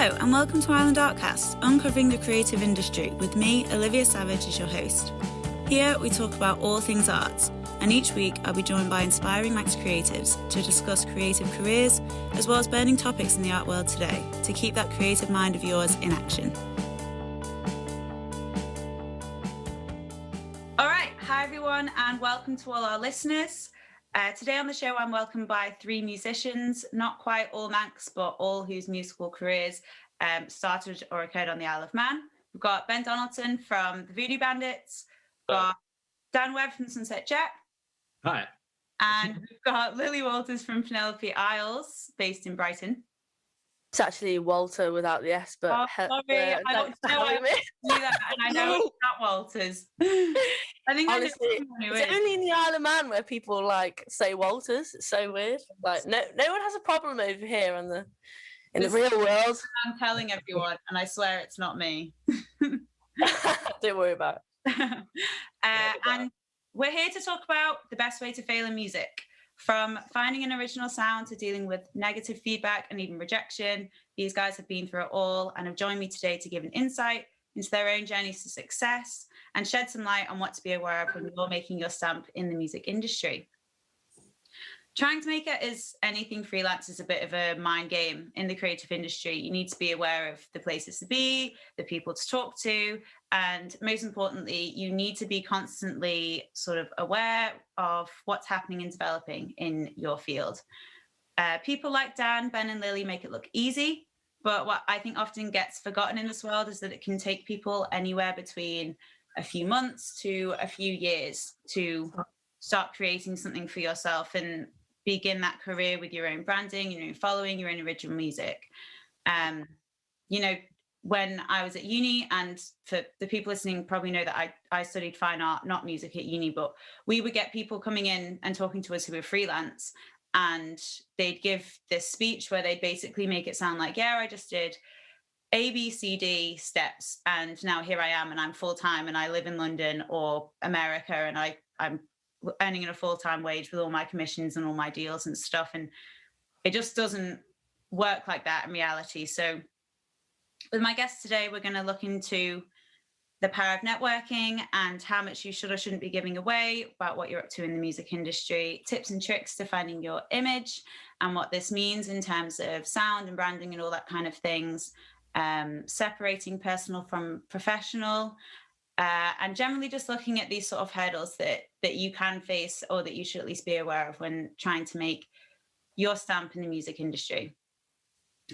Hello and welcome to Island Artcast, uncovering the creative industry with me, Olivia Savage, as your host. Here we talk about all things arts, and each week I'll be joined by inspiring Max creatives to discuss creative careers as well as burning topics in the art world today to keep that creative mind of yours in action. All right, hi everyone and welcome to all our listeners. Today on the show, I'm welcomed by three musicians, not quite all Manx, but all whose musical careers started or occurred on the Isle of Man. We've got Ben Donaldson from the Voodoo Bandits, we've got Dan Webb from Sunset Jet. Hi. And we've got Lily Wolters from Penelope Isles, based in Brighton. It's actually Wolter without the S, but sorry, I don't know why I knew that, and I know it's not Wolters. I think honestly, it's only in the Isle of Man where people like say Wolters. It's so weird. Like no one has a problem over here in the real world. I'm telling everyone, and I swear it's not me. Don't worry about it. And we're here to talk about the best way to fail in music. From finding an original sound to dealing with negative feedback and even rejection, these guys have been through it all and have joined me today to give an insight into their own journeys to success and shed some light on what to be aware of when you're making your stamp in the music industry. Trying to make it as anything freelance is a bit of a mind game in the creative industry. You need to be aware of the places to be, the people to talk to, and most importantly, you need to be constantly sort of aware of what's happening and developing in your field. People like Dan, Ben, and Lily make it look easy, but what I think often gets forgotten in this world is that it can take people anywhere between a few months to a few years to start creating something for yourself and begin that career with your own branding, your own following, your own original music. When I was at uni, and for the people listening probably know that I studied fine art, not music at uni, but we would get people coming in and talking to us who were freelance, and they'd give this speech where they'd basically make it sound like, yeah, I just did A, B, C, D steps, and now here I am, and I'm full-time, and I live in London or America, and I'm earning a full-time wage with all my commissions and all my deals and stuff, and it just doesn't work like that in reality. So with my guests today, we're going to look into the power of networking and how much you should or shouldn't be giving away about what you're up to in the music industry, tips and tricks to finding your image and what this means in terms of sound and branding and all that kind of things, separating personal from professional, and generally just looking at these sort of hurdles that you can face or that you should at least be aware of when trying to make your stamp in the music industry.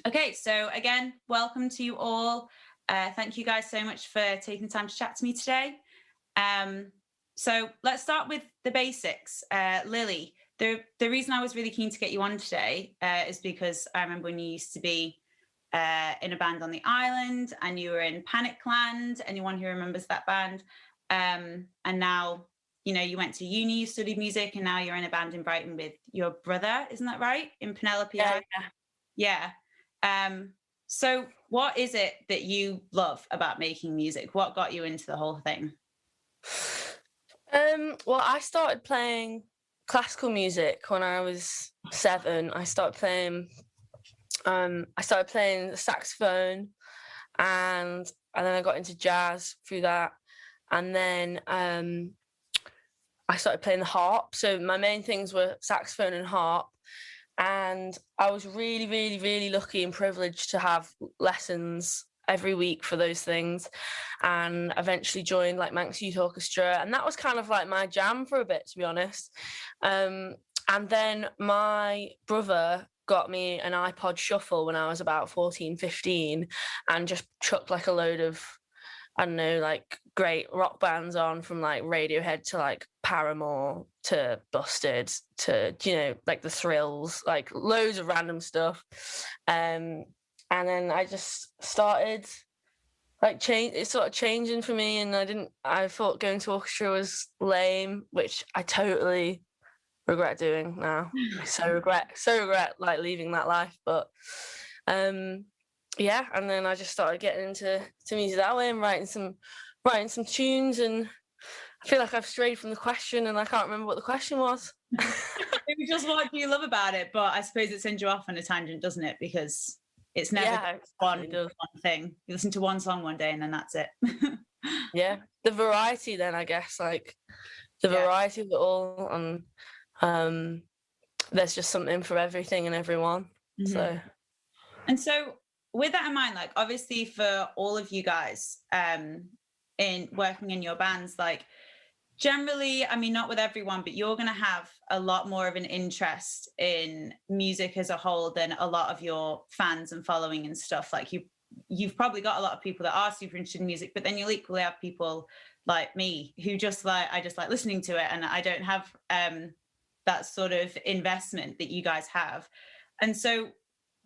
Okay, so again, welcome to you all. Thank you guys so much for taking the time to chat to me today. So let's start with the basics. Lily, the reason I was really keen to get you on today is because I remember when you used to be in a band on the island and you were in Panicland, anyone who remembers that band. And now, you went to uni, you studied music, and now you're in a band in Brighton with your brother, isn't that right? In Penelope Isles? Yeah. So what is it that you love about making music? What got you into the whole thing? Well, I started playing classical music when I was 7. I started playing the saxophone, and then I got into jazz through that, and then I started playing the harp. So my main things were saxophone and harp. And I was really, really, really lucky and privileged to have lessons every week for those things, and eventually joined like Manx Youth Orchestra, and that was kind of like my jam for a bit, to be honest. And then my brother got me an iPod Shuffle when I was about 14, 15, and just chucked like a load of, I don't know, like great rock bands on, from like Radiohead to like Paramore to Busted to, like the Thrills, like loads of random stuff. And then I just started like it started changing for me, and I thought going to orchestra was lame, which I totally regret doing now. I so regret like leaving that life. But yeah, and then I just started getting into music that way and writing some tunes, and I feel like I've strayed from the question and I can't remember what the question was. It was just what do you love about it, but I suppose it sends you off on a tangent, doesn't it? Because It's never Yeah, one thing. You listen to one song one day and then that's it. Yeah, the variety then, I guess, like the variety of it all, and there's just something for everything and everyone. So, and so with that in mind, like obviously for all of you guys in working in your bands, like generally, I mean, not with everyone, but you're going to have a lot more of an interest in music as a whole than a lot of your fans and following and stuff. Like you've probably got a lot of people that are super interested in music, but then you'll equally have people like me who just like, I just like listening to it, and I don't have that sort of investment that you guys have. And so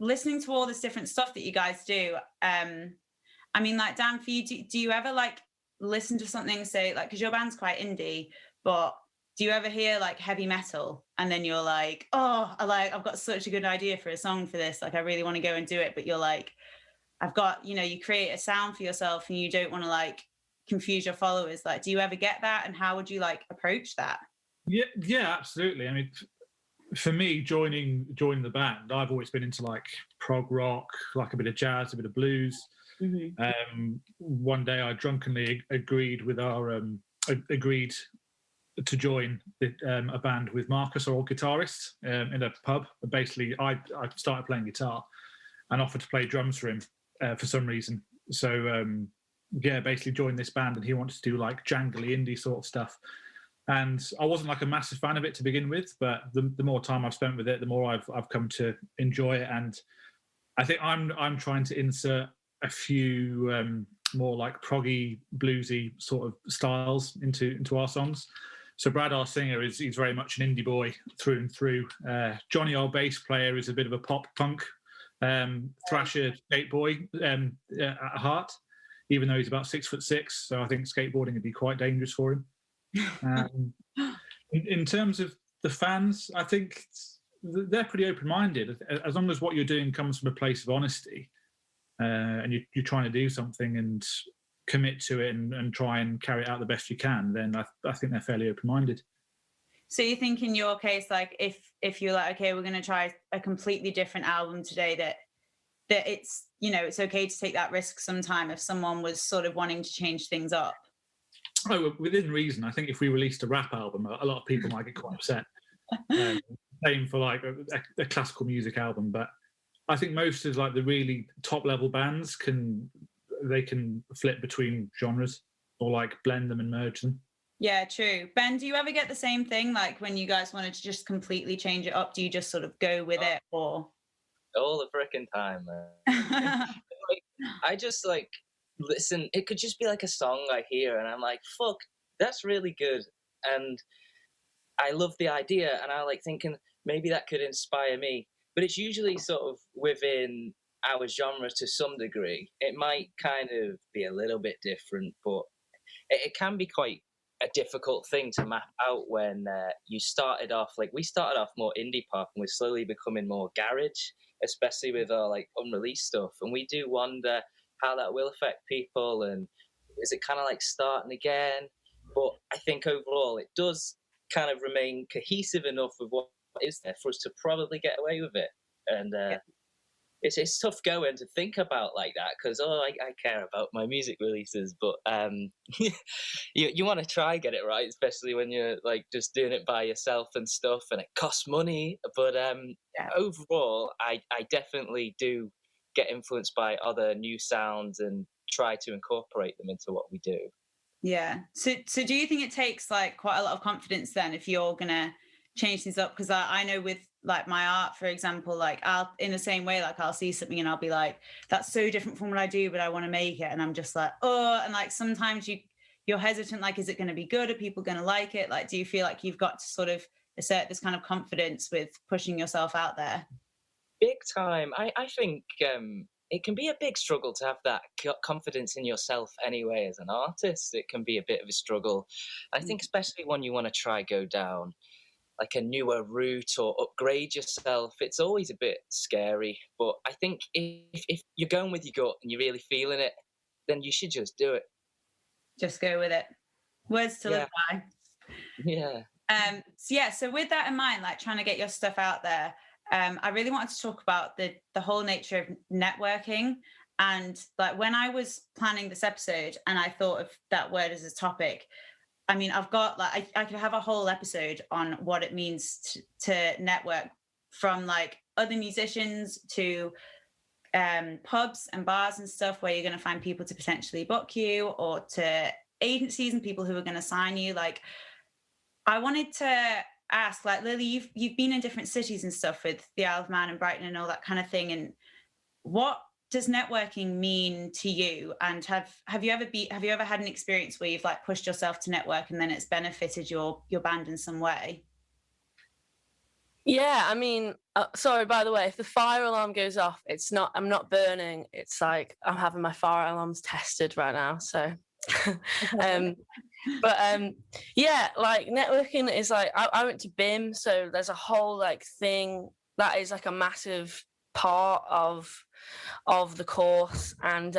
listening to all this different stuff that you guys do, I mean, like, Dan, for you, do you ever like listen to something, say, like, because your band's quite indie, but do you ever hear like heavy metal and then you're like, oh, I've got such a good idea for a song for this, like I really want to go and do it, but you're like, I've got, you know, you create a sound for yourself and you don't want to like confuse your followers. Like, do you ever get that, and how would you like approach that? Yeah, absolutely. I mean, for me, joining the band, I've always been into like prog rock, like a bit of jazz, a bit of blues. One day I drunkenly agreed to join a band with Marcus, our old guitarist, in a pub. Basically, I started playing guitar and offered to play drums for him for some reason. So basically joined this band, and he wanted to do like jangly indie sort of stuff. And I wasn't like a massive fan of it to begin with, but the more time I've spent with it, the more I've come to enjoy it. And I think I'm trying to insert a few more like proggy, bluesy sort of styles into our songs. So Brad, our singer, he's very much an indie boy through and through. Johnny, our bass player, is a bit of a pop punk thrasher skate boy at heart, even though he's about 6'6". So I think skateboarding would be quite dangerous for him. In terms of the fans, I think they're pretty open-minded. As long as what you're doing comes from a place of honesty, and you're trying to do something and commit to it and try and carry it out the best you can, then I think they're fairly open-minded. So you think in your case, like if you're like, okay, we're going to try a completely different album today, that it's, you know, it's okay to take that risk sometime if someone was sort of wanting to change things up? Oh, within reason. I think if we released a rap album, a lot of people might get quite upset. Same for like a classical music album, but I think most of like the really top level bands can flip between genres or like blend them and merge them. Yeah, true. Ben, do you ever get the same thing? Like when you guys wanted to just completely change it up, do you just sort of go with it, or? All the frickin' time, man. I just like listen. It could just be like a song I hear, and I'm like, "Fuck, that's really good," and I love the idea, and I like thinking maybe that could inspire me. But it's usually sort of within our genre to some degree. It might kind of be a little bit different, but it can be quite a difficult thing to map out when you started off, like we started off more indie pop and we're slowly becoming more garage, especially with our like unreleased stuff. And we do wonder how that will affect people, and is it kind of like starting again? But I think overall it does kind of remain cohesive enough with what is there for us to probably get away with it. And it's tough going to think about like that, because I care about my music releases, but you want to try get it right, especially when you're like just doing it by yourself and stuff, and it costs money. But overall, I definitely do get influenced by other new sounds and try to incorporate them into what we do. Yeah. So do you think it takes like quite a lot of confidence then if you're gonna change things up? Because I know with like my art, for example, like I'll in the same way, like I'll see something and I'll be like, that's so different from what I do, but I want to make it, and I'm just like, oh, and like sometimes you're hesitant, like, is it going to be good? Are people going to like it? Like, do you feel like you've got to sort of assert this kind of confidence with pushing yourself out there? Big time. I think it can be a big struggle to have that confidence in yourself anyway. As an artist, it can be a bit of a struggle. I think especially when you want to try go down like a newer route or upgrade yourself, it's always a bit scary. But I think if you're going with your gut and you're really feeling it, then you should just do it. Just go with it. Words to live by. Yeah. So with that in mind, like trying to get your stuff out there, I really wanted to talk about the whole nature of networking. And like when I was planning this episode and I thought of that word as a topic, I mean, I've got like I could have a whole episode on what it means to network, from like other musicians to pubs and bars and stuff where you're going to find people to potentially book you, or to agencies and people who are going to sign you. Like, I wanted to ask, like, Lily, you've been in different cities and stuff with the Isle of Man and Brighton and all that kind of thing, and what does networking mean to you? And have you ever had an experience where you've like pushed yourself to network and then it's benefited your band in some way? Yeah, I mean, sorry, by the way, if the fire alarm goes off, I'm not burning. It's like I'm having my fire alarms tested right now. So, yeah, like networking is like, I went to BIM, so there's a whole like thing that is like a massive part of the course, and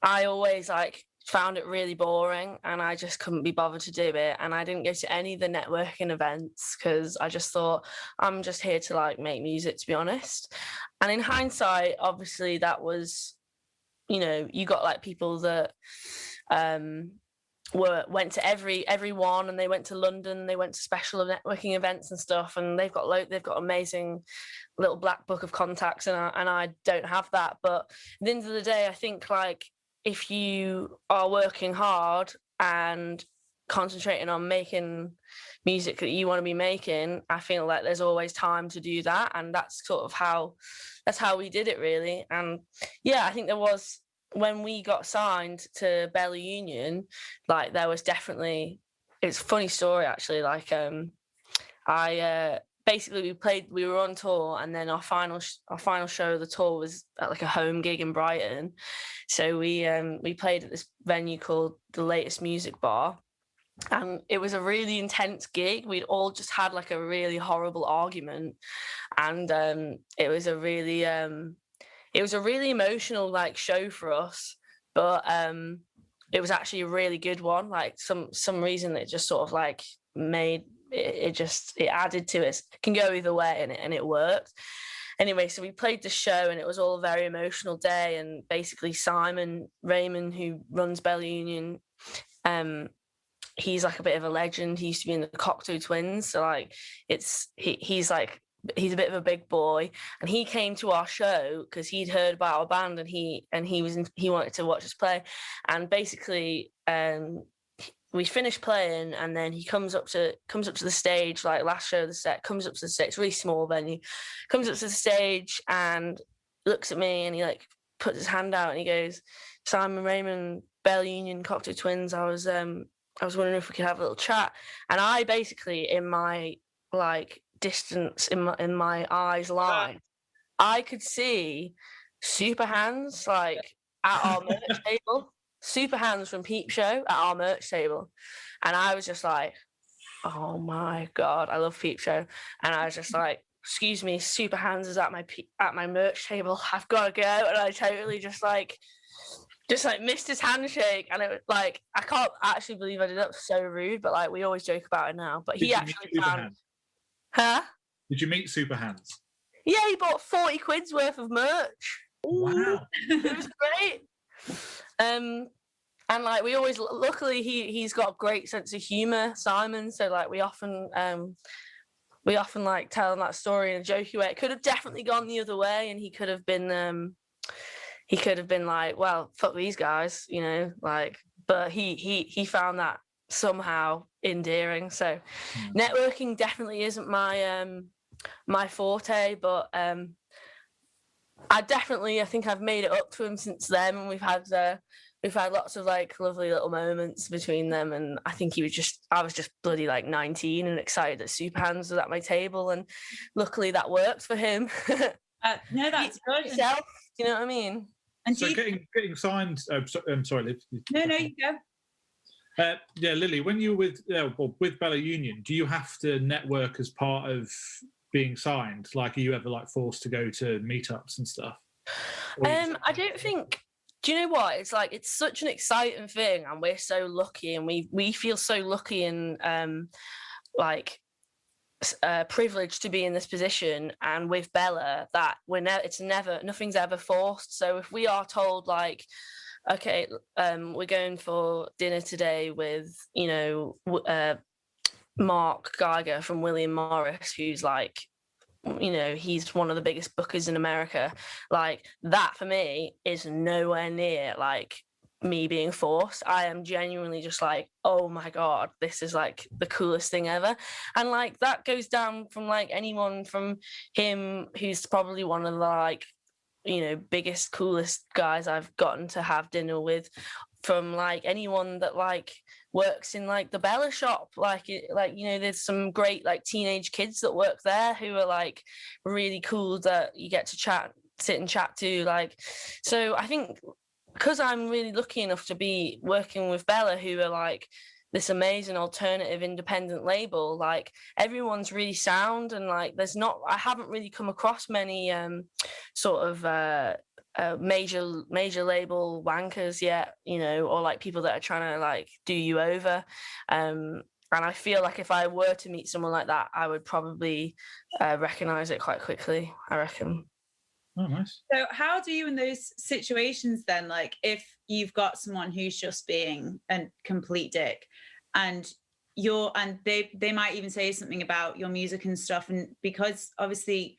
I always like found it really boring, and I just couldn't be bothered to do it, and I didn't go to any of the networking events because I just thought I'm just here to like make music, to be honest. And in hindsight, obviously that was, you got like people that went to every one, and they went to London, they went to special networking events and stuff, and they've got amazing little black book of contacts, and I don't have that. But at the end of the day, I think like if you are working hard and concentrating on making music that you want to be making, I feel like there's always time to do that, and that's sort of how we did it, really. And yeah, I think there was, when we got signed to Bella Union, like there was definitely, it's a funny story actually, like basically we were on tour, and then our final show of the tour was at like a home gig in Brighton. So we played at this venue called the Latest Music Bar, and it was a really intense gig. We'd all just had like a really horrible argument, and it was a really emotional like show for us, but it was actually a really good one. Like some reason it just sort of like made it added to it. It can go either way, and it worked. Anyway, so we played the show, and it was all a very emotional day. And basically Simon Raymond, who runs Bella Union, he's like a bit of a legend. He used to be in the Cocteau Twins, so like he's a bit of a big boy, and he came to our show because he'd heard about our band, and he wanted to watch us play. And basically we finished playing, and then he comes up to the stage, like last show of the set, comes up to the stage. It's a really small venue, comes up to the stage and looks at me, and he like puts his hand out and he goes, "Simon Raymond, Bella Union, Cocteau Twins, I was wondering if we could have a little chat." And I basically, in my like distance, in my eyes line, I could see Super Hands like at our merch table. Super Hands from Peep Show at our merch table, and I was just like, oh my god, I love Peep Show. And I was just like, excuse me, Super Hands is at my merch table, I've got to go. And I totally just missed his handshake, and it was like, I can't actually believe I did that. So rude, but like we always joke about it now. But he actually found, huh? Did you meet Super Hands? Yeah, he bought 40 quid's worth of merch. Wow. It was great. And like we always, luckily he's got a great sense of humor, Simon. So like we often like tell him that story in a jokey way. It could have definitely gone the other way, and he could have been like, well, fuck these guys, like. But he found that somehow endearing. So networking definitely isn't my forte, but I think I've made it up to him since then, and we've had lots of like lovely little moments between them. And I think I was just bloody like 19 and excited that Super Hands was at my table, and luckily that worked for him. No, that's good. Yourself, do you know what I mean? And so getting signed. I'm sorry, Liv. No, you go. Yeah, Lily, when you were with Bella Union, do you have to network as part of being signed? Like, are you ever like forced to go to meetups and stuff? I don't think. Do you know what? It's like, it's such an exciting thing, and we're so lucky, and we feel so lucky, and like privileged to be in this position, and with Bella, that nothing's ever forced. So if we are told, like, okay, we're going for dinner today with, you know, Mark Geiger from William Morris, who's like, you know, he's one of the biggest bookers in America, like, that for me is nowhere near like me being forced. I am genuinely just like, oh my god, this is like the coolest thing ever. And like that goes down from like anyone from him, who's probably one of the, like, you know, biggest, coolest guys I've gotten to have dinner with, from like anyone that like works in like the Bella shop, like you know, there's some great like teenage kids that work there who are like really cool that you get to sit and chat to. Like, so I think because I'm really lucky enough to be working with Bella, who are like this amazing alternative independent label, like everyone's really sound, and like I haven't really come across many sort of major label wankers yet, you know, or like people that are trying to like do you over. And I feel like if I were to meet someone like that, I would probably recognize it quite quickly, I reckon. Oh, nice. So how do you, in those situations then, like if you've got someone who's just being a complete dick, and they might even say something about your music and stuff, and because obviously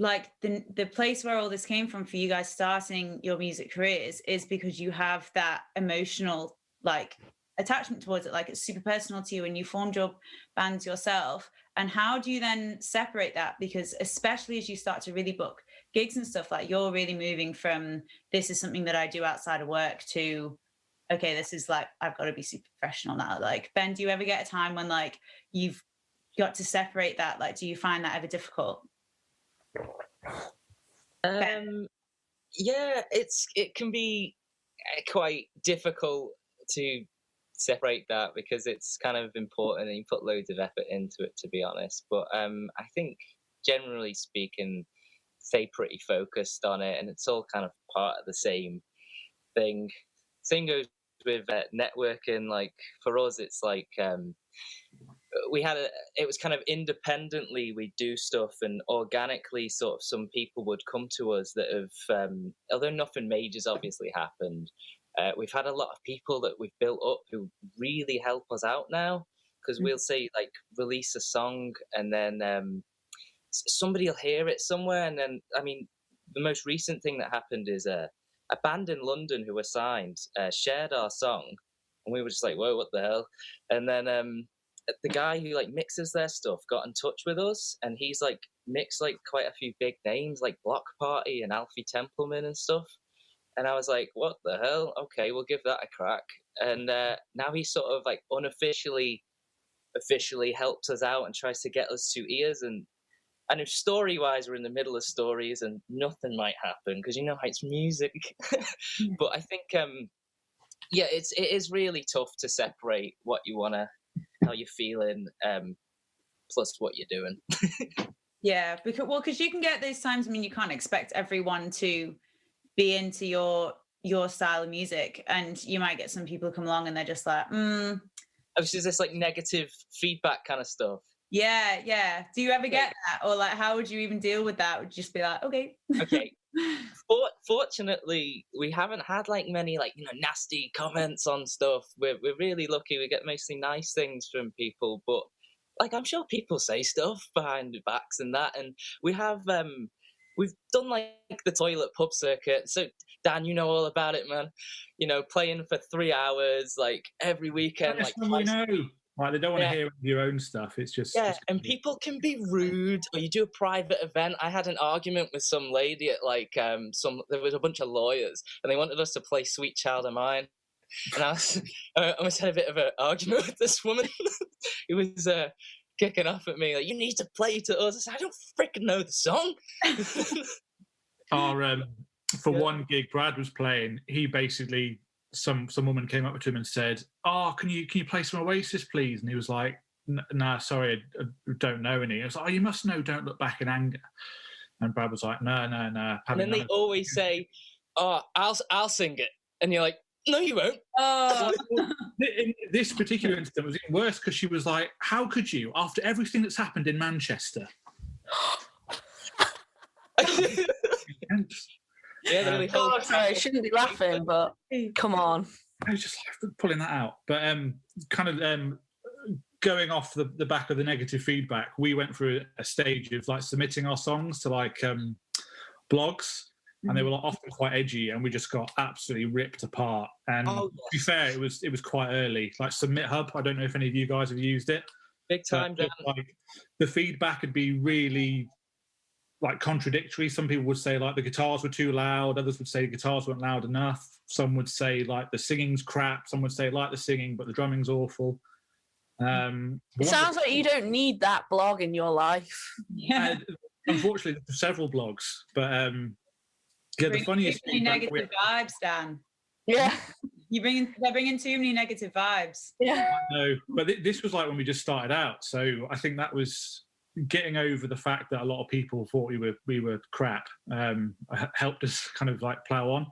like the place where all this came from for you guys starting your music careers is because you have that emotional like attachment towards it, like it's super personal to you, and you formed your bands yourself. And how do you then separate that? Because especially as you start to really book gigs and stuff, like you're really moving from this is something that I do outside of work to, okay, this is like, I've got to be super professional now. Like, Ben, do you ever get a time when like you've got to separate that? Like, do you find that ever difficult? Yeah, it can be quite difficult to separate that because it's kind of important and you put loads of effort into it, to be honest. But I think generally speaking, stay pretty focused on it, and it's all kind of part of the same thing. Same goes with networking. Like for us, it's like it was kind of independently we do stuff, and organically sort of some people would come to us that have although nothing major's obviously happened, we've had a lot of people that we've built up who really help us out now, because we'll say like release a song and then somebody will hear it somewhere, and then I mean the most recent thing that happened is a band in London who were signed shared our song, and we were just like, whoa, what the hell? And then the guy who like mixes their stuff got in touch with us, and he's like mixed like quite a few big names like Block Party and Alfie Templeman and stuff. And I was like, what the hell? Okay, we'll give that a crack. And now he sort of like officially helps us out and tries to get us to ears. And if story-wise we're in the middle of stories and nothing might happen because you know how it's music. But I think it is really tough to separate what you want to, how you're feeling, plus what you're doing. Yeah, because you can get those times. I mean, you can't expect everyone to be into your style of music, and you might get some people come along and they're just like, Which is this like negative feedback kind of stuff. Yeah. Do you ever get that, or like how would you even deal with that? Would you just be like, okay? Fortunately, we haven't had like many like nasty comments on stuff. We're really lucky. We get mostly nice things from people, but like I'm sure people say stuff behind the backs and that. And we have we've done like the toilet pub circuit. So Dan, you know all about it, man. Playing for 3 hours like every weekend. That's like we know. Like they don't want to hear your own stuff. It's just and people can be rude, or you do a private event. I had an argument with some lady at like there was a bunch of lawyers, and they wanted us to play Sweet Child of Mine, and I almost had a bit of an argument with this woman who was kicking off at me like, you need to play to us. I said, I don't freaking know the song. For one gig Brad was playing, he basically some woman came up to him and said, oh, can you play some Oasis please? And he was like, nah, sorry, I don't know any. I was like, oh, you must know Don't Look Back in Anger. And Brad was like, no. And then they always say, oh, I'll sing it. And you're like, No, you won't. Oh, In this particular incident was even worse because she was like, how could you, after everything that's happened in Manchester? Yeah, they really hold. God, sorry, I shouldn't be laughing, but come on. I was just like pulling that out. But going off the back of the negative feedback, we went through a stage of like submitting our songs to like blogs, and they were like, often quite edgy, and we just got absolutely ripped apart. And to be fair, it was quite early. Like Submit Hub, I don't know if any of you guys have used it. Big time, Dan. Like the feedback would be really like contradictory. Some people would say like the guitars were too loud, others would say the guitars weren't loud enough, some would say like the singing's crap, some would say like the singing but the drumming's awful. It sounds like you don't need that blog in your life. yeah. Unfortunately there's several blogs, but the funniest too many negative vibes, Dan. Yeah. They're bringing too many negative vibes. Yeah. No, but this was like when we just started out, so I think that was getting over the fact that a lot of people thought we were crap, helped us kind of like plow on.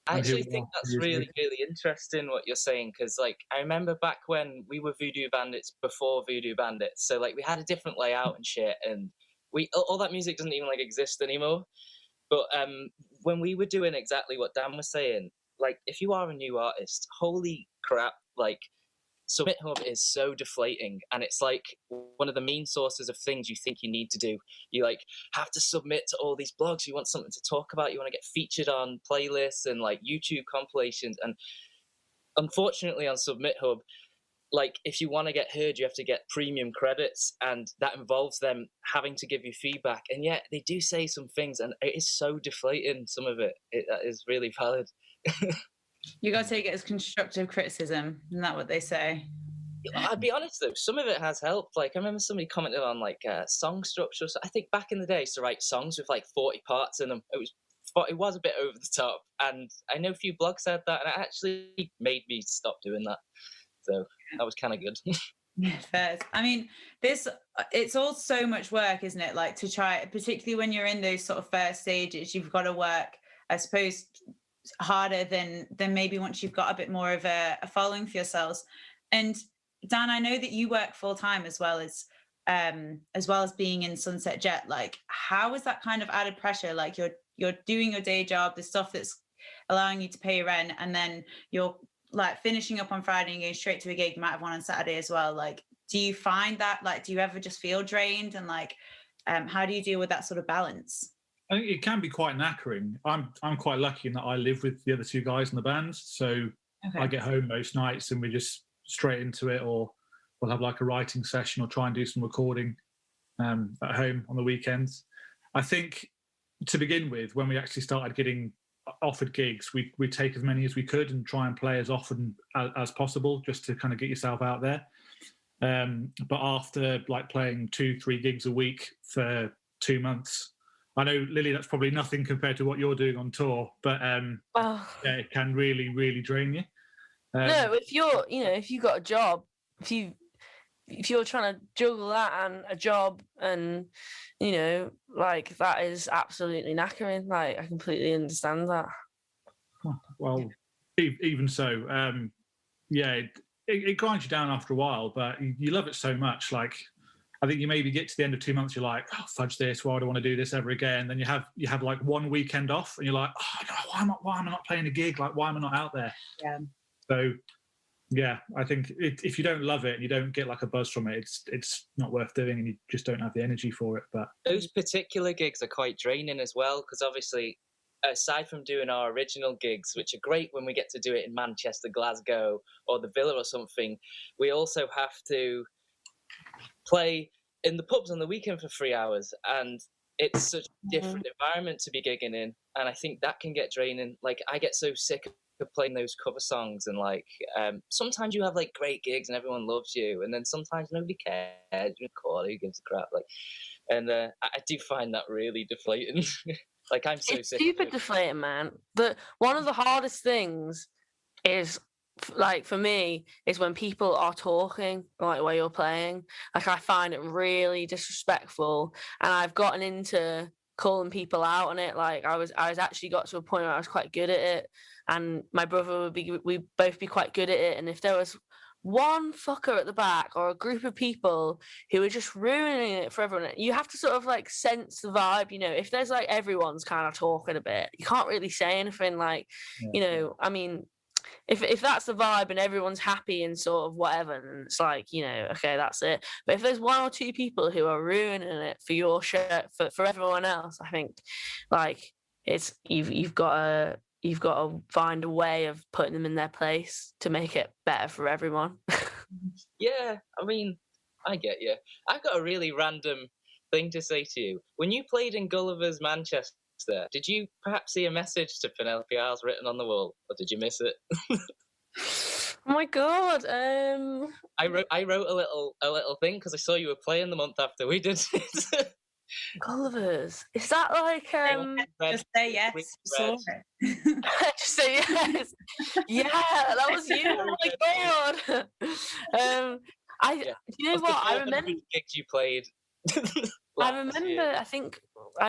I actually think that's really, really interesting what you're saying, because like I remember back when we were Voodoo Bandits before Voodoo Bandits, so like we had a different layout and shit, and all that music doesn't even like exist anymore. But when we were doing exactly what Dan was saying, like if you are a new artist, holy crap, like Submit Hub is so deflating, and it's like one of the main sources of things you think you need to do. You like have to submit to all these blogs. You want something to talk about. You want to get featured on playlists and like YouTube compilations. And unfortunately, on Submit Hub, like if you want to get heard, you have to get premium credits, and that involves them having to give you feedback. And yet they do say some things, and it is so deflating. Some of it is really valid. You got to take it as constructive criticism. Isn't that what they say? I'll be honest though, some of it has helped. Like I remember somebody commented on like song structure. So I think back in the day, I used to write songs with like 40 parts in them. It was a bit over the top, and I know a few blogs said that, and it actually made me stop doing that. So that was kind of good. Yeah, fair. I mean, it's all so much work, isn't it? Like to try, particularly when you're in those sort of first stages, you've got to work, I suppose, harder than maybe once you've got a bit more of a following for yourselves. And Dan, I know that you work full time as well as being in Sunset Jet. Like, how is that kind of added pressure? Like you're doing your day job, the stuff that's allowing you to pay your rent, and then you're like finishing up on Friday and going straight to a gig. You might have one on Saturday as well. Like, do you find that, like, do you ever just feel drained? And like, how do you deal with that sort of balance? I think it can be quite knackering. I'm quite lucky in that I live with the other two guys in the band, so okay. I get home most nights and we're just straight into it, or we'll have like a writing session or try and do some recording at home on the weekends. I think to begin with, when we actually started getting offered gigs, we take as many as we could and try and play as often as possible, just to kind of get yourself out there. But after like playing 2-3 gigs a week for 2 months, I know, Lily, that's probably nothing compared to what you're doing on tour, but yeah, it can really, really drain you. No, if you've got a job, if you're trying to juggle that and a job, and like that is absolutely knackering. Like I completely understand that. Well, even so, yeah, it grinds you down after a while, but you love it so much. Like, I think you maybe get to the end of 2 months, you're like, oh, fudge this, why do I want to do this ever again? Then you have like one weekend off and you're like, oh, no, why am I not playing a gig? Like, why am I not out there? Yeah. So, yeah, I think if you don't love it and you don't get like a buzz from it, it's not worth doing, and you just don't have the energy for it. But those particular gigs are quite draining as well, because obviously, aside from doing our original gigs, which are great when we get to do it in Manchester, Glasgow, or the Villa or something, we also have to play in the pubs on the weekend for 3 hours, and it's such a different environment to be gigging in, and I think that can get draining. Like I get so sick of playing those cover songs, and like sometimes you have like great gigs and everyone loves you, and then sometimes nobody cares, who gives a crap, like, and I do find that really deflating. Like I'm so it's sick. Super deflating, man. One of the hardest things is, like for me, is when people are talking like while you're playing. Like I find it really disrespectful, and I've gotten into calling people out on it. Like I was actually got to a point where I was quite good at it, and my brother we'd both be quite good at it. And if there was one fucker at the back or a group of people who are just ruining it for everyone, you have to sort of like sense the vibe, you know. If there's like everyone's kind of talking a bit, you can't really say anything, like, you know, I mean, if that's the vibe and everyone's happy and sort of whatever, then it's like, you know, okay, that's it. But if there's one or two people who are ruining it for your shirt, for everyone else, I think like it's you've got to find a way of putting them in their place to make it better for everyone. Yeah, I mean, I get you. I've got a really random thing to say to you. When you played in Gulliver's Manchester, did you perhaps see a message to Penelope Isles written on the wall, or did you miss it? Oh my god! I wrote a little thing because I saw you were playing the month after we did it. Gulliver's, is that like Just say yes. Saw it. just say yes. Yeah, that was you. Oh my god. You know what? I remember gigs you played. I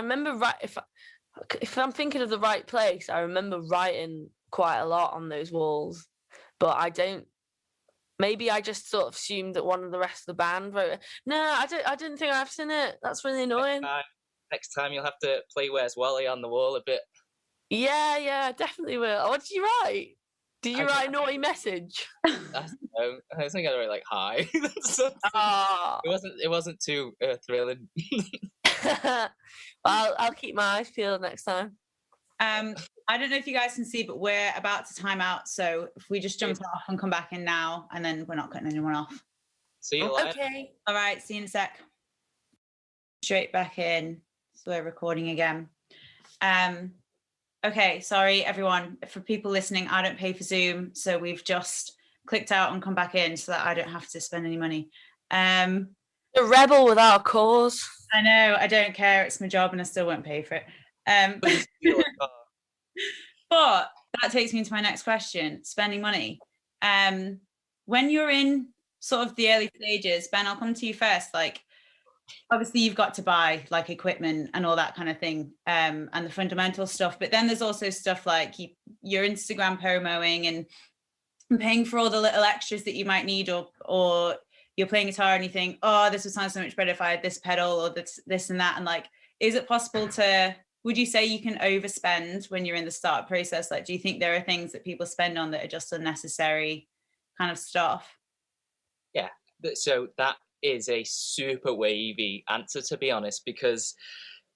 remember right. If I'm thinking of the right place, I remember writing quite a lot on those walls, but I don't. Maybe I just sort of assumed that one of the rest of the band wrote it. No, I didn't think I've seen it. That's really annoying. Next time you'll have to play Where's Wally on the wall a bit. Yeah, definitely will. What did you write? Did you write a naughty message? I think I wrote like hi. It wasn't too thrilling. Well, I'll keep my eyes peeled next time. I don't know if you guys can see, but we're about to time out. So if we just jump off and come back in now, and then we're not cutting anyone off. See you later. Okay. All right. See you in a sec. Straight back in. So we're recording again. Okay. Sorry, everyone. For people listening, I don't pay for Zoom, so we've just clicked out and come back in so that I don't have to spend any money. A rebel without a cause. I know. I don't care. It's my job, and I still won't pay for it. But that takes me into my next question, spending money. When you're in sort of the early stages, Ben, I'll come to you first. Like, obviously you've got to buy like equipment and all that kind of thing, and the fundamental stuff. But then there's also stuff like your Instagram promoing and paying for all the little extras that you might need, or you're playing guitar and you think, oh, this would sound so much better if I had this pedal or this and that. And like, is it possible to... Would you say you can overspend when you're in the start process? Like, do you think there are things that people spend on that are just unnecessary kind of stuff? Yeah, so that is a super wavy answer, to be honest, because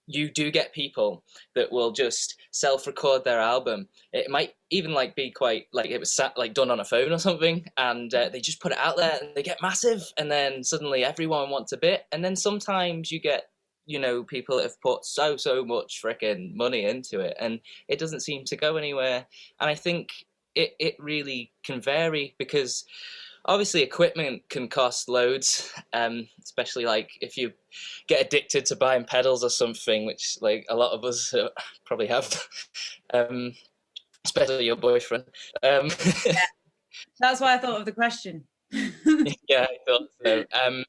you do get people that will just self-record their album. It might even like be quite like it was done on a phone or something, and they just put it out there and they get massive, and then suddenly everyone wants a bit. And then sometimes you get, you know, people that have put so much freaking money into it and it doesn't seem to go anywhere. And I think it really can vary, because obviously equipment can cost loads, especially like if you get addicted to buying pedals or something, which like a lot of us probably have, especially your boyfriend. Yeah. That's why I thought of the question. Yeah, I thought so. Yeah.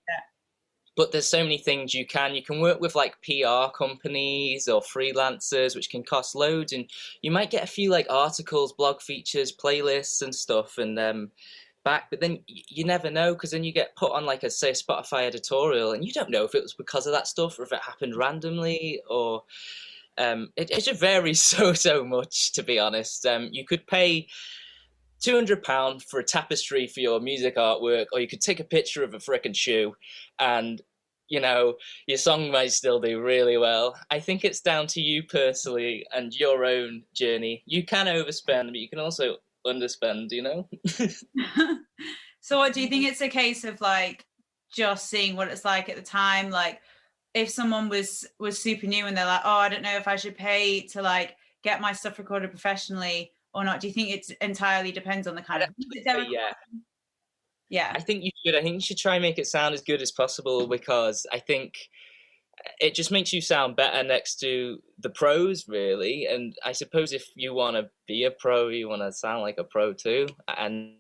But there's so many things you can work with, like PR companies or freelancers, which can cost loads, and you might get a few like articles, blog features, playlists and stuff, and back. But then you never know, because then you get put on like a Spotify editorial, and you don't know if it was because of that stuff or if it happened randomly, or it just varies so much, to be honest. You could pay £200 for a tapestry for your music artwork, or you could take a picture of a frickin' shoe and, you know, your song might still do really well. I think it's down to you personally and your own journey. You can overspend, but you can also underspend, you know? So what do you think? It's a case of like just seeing what it's like at the time? Like if someone was super new and they're like, oh, I don't know if I should pay to like get my stuff recorded professionally or not. Do you think it entirely depends on the kind of music they're recording? Yeah. I think you should try and make it sound as good as possible, because I think it just makes you sound better next to the pros, really. And I suppose if you want to be a pro, you want to sound like a pro too. And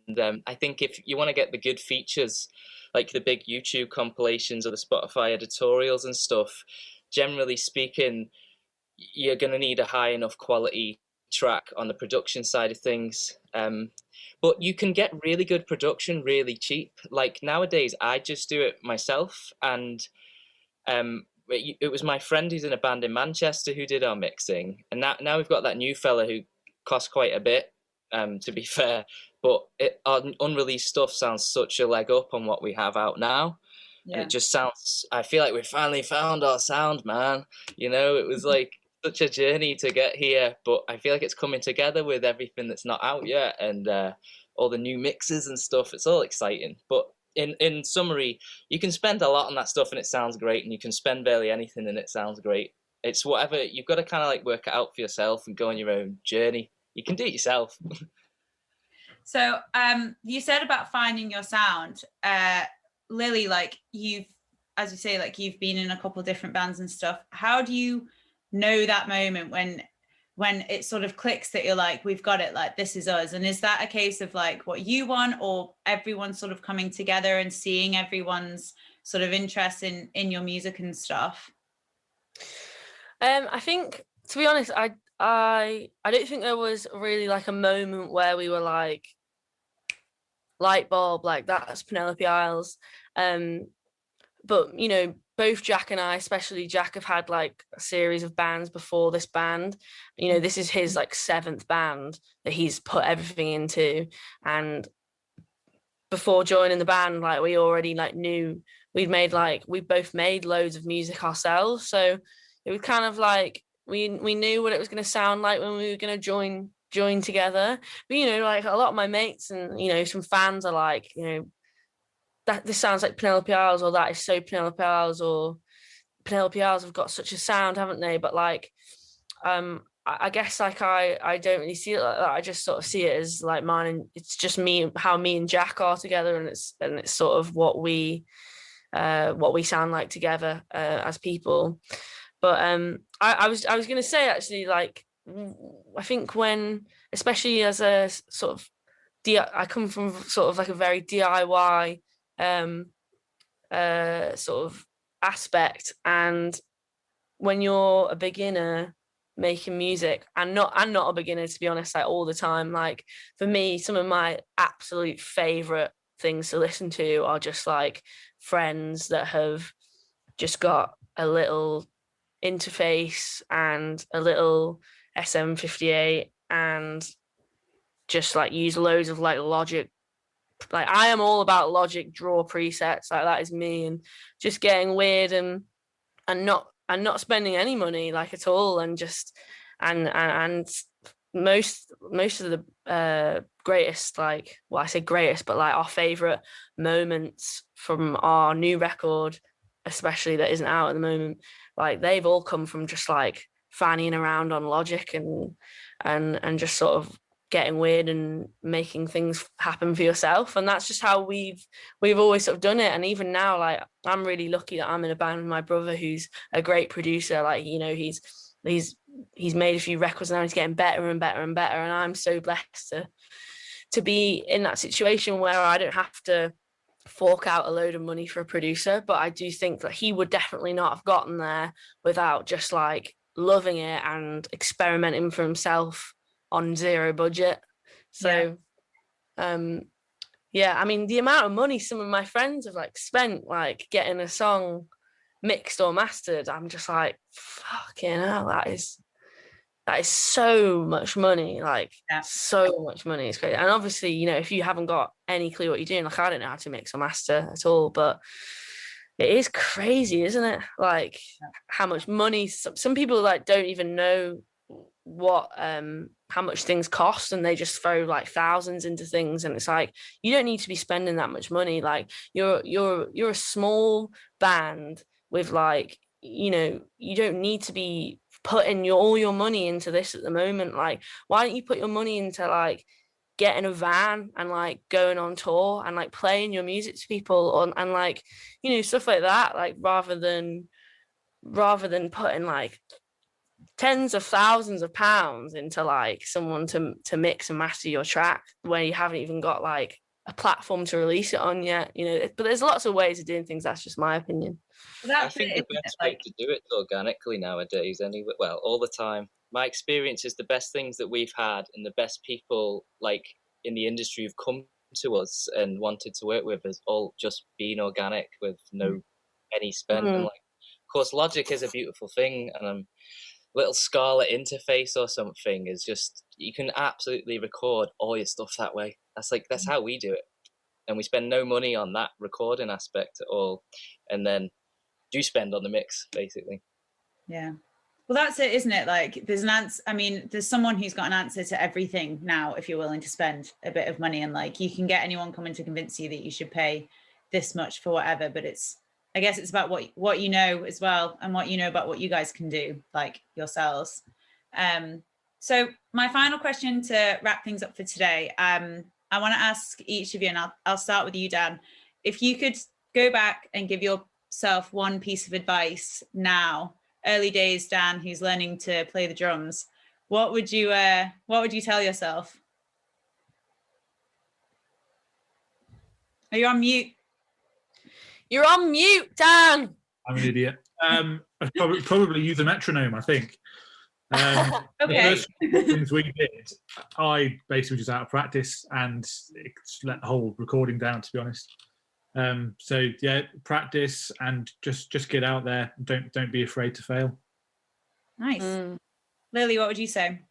I think if you want to get the good features, like the big YouTube compilations or the Spotify editorials and stuff, generally speaking, you're going to need a high enough quality track on the production side of things. But you can get really good production really cheap. Like nowadays, I just do it myself, and it was my friend who's in a band in Manchester who did our mixing, and now we've got that new fella who costs quite a bit. To be fair, but our unreleased stuff sounds such a leg up on what we have out now. Yeah. And it just sounds, I feel like we finally found our sound, man. You know, it was like such a journey to get here, but I feel like it's coming together with everything that's not out yet, and all the new mixes and stuff. It's all exciting. But in summary, you can spend a lot on that stuff and it sounds great, and you can spend barely anything and it sounds great. It's whatever, you've got to kind of like work it out for yourself and go on your own journey. You can do it yourself. So you said about finding your sound. Lily, like you've, as you say, like you've been in a couple of different bands and stuff. How do you know that moment when it sort of clicks that you're like, we've got it, like this is us? And is that a case of like what you want, or everyone sort of coming together and seeing everyone's sort of interest in your music and stuff? I think, to be honest, I don't think there was really like a moment where we were like, light bulb, like that's Penelope Isles. But you know, both Jack and I, especially Jack, have had like a series of bands before this band. You know, this is his like 7th band that he's put everything into, and before joining the band, like we already like knew we both made loads of music ourselves, so it was kind of like we knew what it was going to sound like when we were going to join together. But you know, like a lot of my mates and, you know, some fans are like, you know, that this sounds like Penelope Isles, or that is so Penelope Isles, or Penelope Isles have got such a sound, haven't they? But like I guess like I don't really see it like that. I just sort of see it as like mine, and it's just me, how me and Jack are together, and it's sort of what we sound like together as people. But I was going to say, actually, like I think when, especially as a sort of I come from sort of like a very DIY sort of aspect, and when you're a beginner making music, and not a beginner, to be honest, like all the time, like for me, some of my absolute favorite things to listen to are just like friends that have just got a little interface and a little SM58 and just like use loads of like Logic. Like I am all about Logic draw presets, like that is me, and just getting weird and not spending any money like at all, and just and most of the greatest, like, well, I say greatest, but like our favorite moments from our new record, especially that isn't out at the moment, like they've all come from just like fannying around on Logic and just sort of getting weird and making things happen for yourself. And that's just how we've always sort of done it. And even now, like I'm really lucky that I'm in a band with my brother, who's a great producer. Like, you know, he's made a few records now, he's getting better and better and better, and I'm so blessed to be in that situation where I don't have to fork out a load of money for a producer. But I do think that he would definitely not have gotten there without just like loving it and experimenting for himself on zero budget. So yeah, I mean, the amount of money some of my friends have like spent like getting a song mixed or mastered, I'm just like, fucking hell, that is so much money, like so much money. It's crazy. And obviously, you know, if you haven't got any clue what you're doing, like I don't know how to mix or master at all, but it is crazy, isn't it? Like how much money some people like don't even know what how much things cost, and they just throw like thousands into things, and it's like, you don't need to be spending that much money. Like you're a small band with, like, you know, you don't need to be putting all your money into this at the moment. Like, why don't you put your money into like getting a van and like going on tour and like playing your music to people and like, you know, stuff like that, like rather than putting like tens of thousands of pounds into like someone to mix and master your track where you haven't even got like a platform to release it on yet, you know. But there's lots of ways of doing things. That's just my opinion. I think the best way to do it organically nowadays, anyway, well, all the time. My experience is the best things that we've had and the best people like in the industry who've come to us and wanted to work with has all just been organic with no penny spent. And like, of course, Logic is a beautiful thing, and little Scarlet interface or something is just, you can absolutely record all your stuff that way. That's how we do it, and we spend no money on that recording aspect at all, and then do spend on the mix basically. Yeah, well, that's it, isn't it? Like, there's an answer. I mean, there's someone who's got an answer to everything now if you're willing to spend a bit of money, and like, you can get anyone coming to convince you that you should pay this much for whatever, but I guess it's about what you know as well, and what you know about what you guys can do, like yourselves. So my final question to wrap things up for today, I want to ask each of you, and I'll start with you, Dan. If you could go back and give yourself one piece of advice now, early days Dan, who's learning to play the drums, what would you tell yourself? Are you on mute? You're on mute, Dan. I'm an idiot. I'd probably use a metronome, I think. Okay. The first things we did, I basically was just out of practice and let the whole recording down, to be honest. So yeah, practice and just get out there. Don't be afraid to fail. Nice. Lily, what would you say?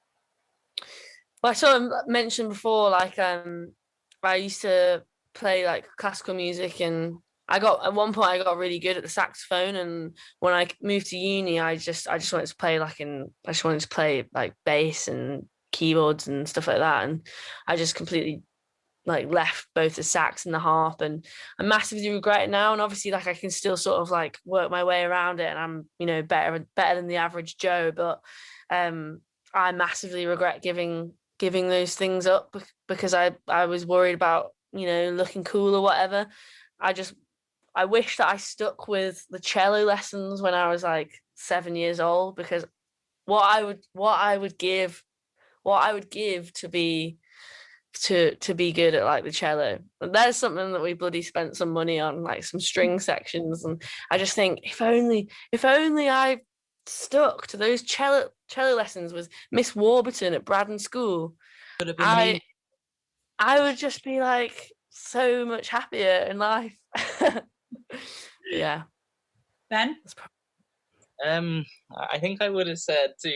Well, I sort of mentioned before, like I used to play like classical music, and at one point I got really good at the saxophone, and when I moved to uni I just wanted to play like bass and keyboards and stuff like that, and I just completely like left both the sax and the harp, and I massively regret it now. And obviously like I can still sort of like work my way around it, and I'm, you know, better than the average Joe, but I massively regret giving those things up because I was worried about, you know, looking cool or whatever. I wish that I stuck with the cello lessons when I was like 7 years old, because what I would give to be good at like the cello. And there's something that we bloody spent some money on, like some string sections, and I just think if only I stuck to those cello lessons with Miss Warburton at Braddon School, I would just be like so much happier in life. Yeah. Ben? I think I would have said to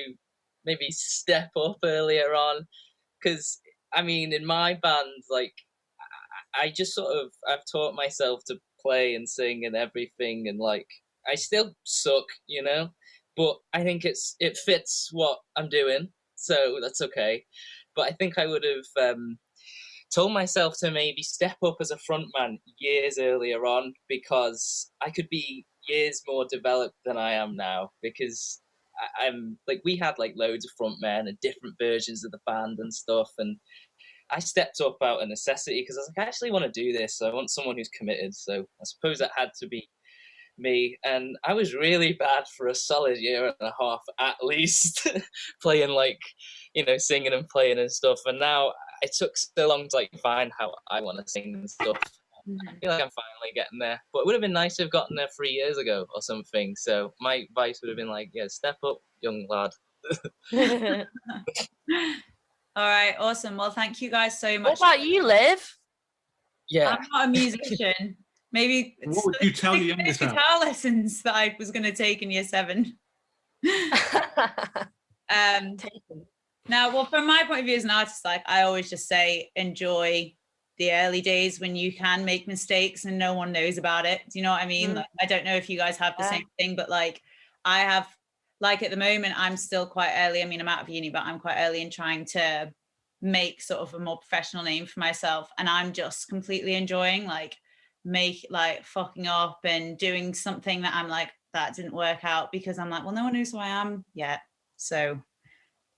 maybe step up earlier on, because I mean, in my band, like I just sort of, I've taught myself to play and sing and everything, and like I still suck, you know, but I think it fits what I'm doing, so that's okay. But I think I would have told myself to maybe step up as a frontman years earlier on, because I could be years more developed than I am now, because I'm like, we had like loads of frontmen and different versions of the band and stuff, and I stepped up out of necessity because I was like, I actually want to do this. I want someone who's committed. So I suppose that had to be me. And I was really bad for a solid year and a half at least, playing like, you know, singing and playing and stuff. And now it took so long to like find how I want to sing and stuff. I feel like I'm finally getting there. But it would have been nice to have gotten there 3 years ago or something. So my advice would have been like, yeah, step up, young lad. All right, awesome. Well, thank you guys so much. What about you, Liv? Yeah. I'm not a musician. Maybe What would you tell your youngest guitar lessons that I was going to take in year 7. Now, well, from my point of view as an artist, like I always just say, enjoy the early days when you can make mistakes and no one knows about it. Do you know what I mean? Like, I don't know if you guys have the same thing, but like I have, like at the moment, I'm still quite early. I mean, I'm out of uni, but I'm quite early in trying to make sort of a more professional name for myself. And I'm just completely enjoying fucking up and doing something that I'm like, that didn't work out, because I'm like, well, no one knows who I am yet. So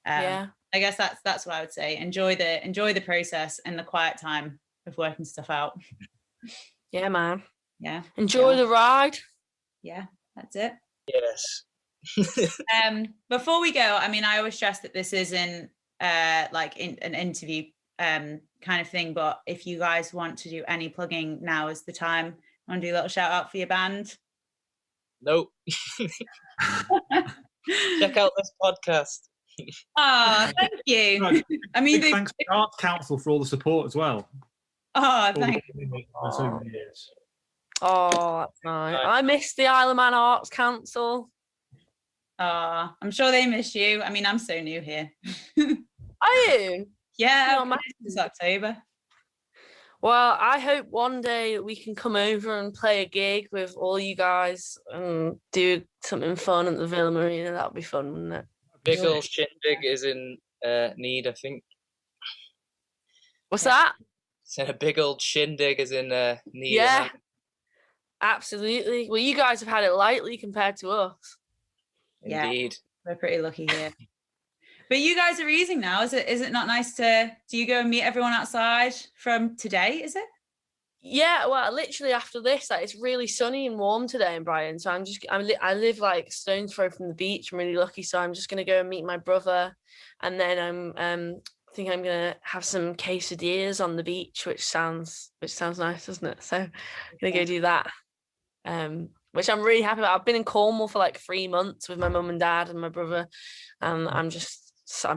I guess that's what I would say. Enjoy the process and the quiet time of working stuff out. Yeah, man. Yeah. Enjoy the ride. Yeah, that's it. Yes. Before we go, I mean, I always stress that this isn't like an interview kind of thing, but if you guys want to do any plugging, now is the time. Want to do a little shout out for your band? Nope. Check out this podcast. Oh, thank you. Right. I mean, Big thanks to the Arts Council for all the support as well. Oh, All the thank for so many years. Oh, that's nice. I miss the Isle of Man Arts Council. Oh, I'm sure they miss you. I mean, I'm so new here. Are you? Yeah, No, my- this October. Well, I hope one day we can come over and play a gig with all you guys and do something fun at the Villa Marina. That would be fun, wouldn't it? Big old shindig is in need, I think. What's that? Said a big old shindig is in need. Yeah, absolutely. Well, you guys have had it lightly compared to us. Indeed. We're pretty lucky here. But you guys are easing now. Is it not nice do you go and meet everyone outside from today, is it? Yeah, well, literally after this, like, it's really sunny and warm today in Brighton. So I live like stone's throw from the beach. I'm really lucky. So I'm just gonna go and meet my brother, and then I think I'm gonna have some quesadillas on the beach, which sounds nice, doesn't it? So I'm gonna go do that. Which I'm really happy about. I've been in Cornwall for like 3 months with my mum and dad and my brother, and I'm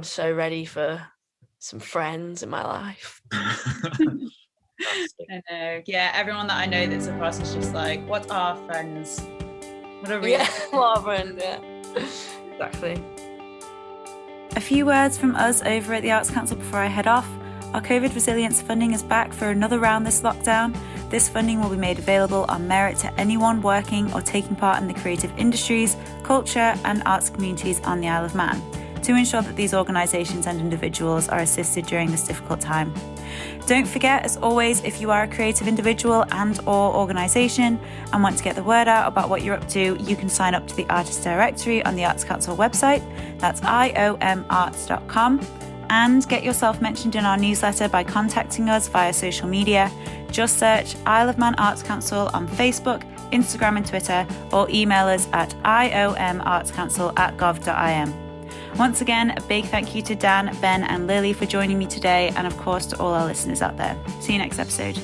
so ready for some friends in my life. I know. Yeah, everyone that I know that's across is just like, what are friends? What are we? Yeah, what are friends? Yeah, exactly. A few words from us over at the Arts Council before I head off. Our COVID resilience funding is back for another round this lockdown. This funding will be made available on merit to anyone working or taking part in the creative industries, culture and arts communities on the Isle of Man, to ensure that these organisations and individuals are assisted during this difficult time. Don't forget, as always, if you are a creative individual and or organisation and want to get the word out about what you're up to, you can sign up to the Artist Directory on the Arts Council website. That's iomarts.com. And get yourself mentioned in our newsletter by contacting us via social media. Just search Isle of Man Arts Council on Facebook, Instagram and Twitter, or email us at iomartscouncil@gov.im. Once again, a big thank you to Dan, Ben and Lily for joining me today, and of course to all our listeners out there. See you next episode.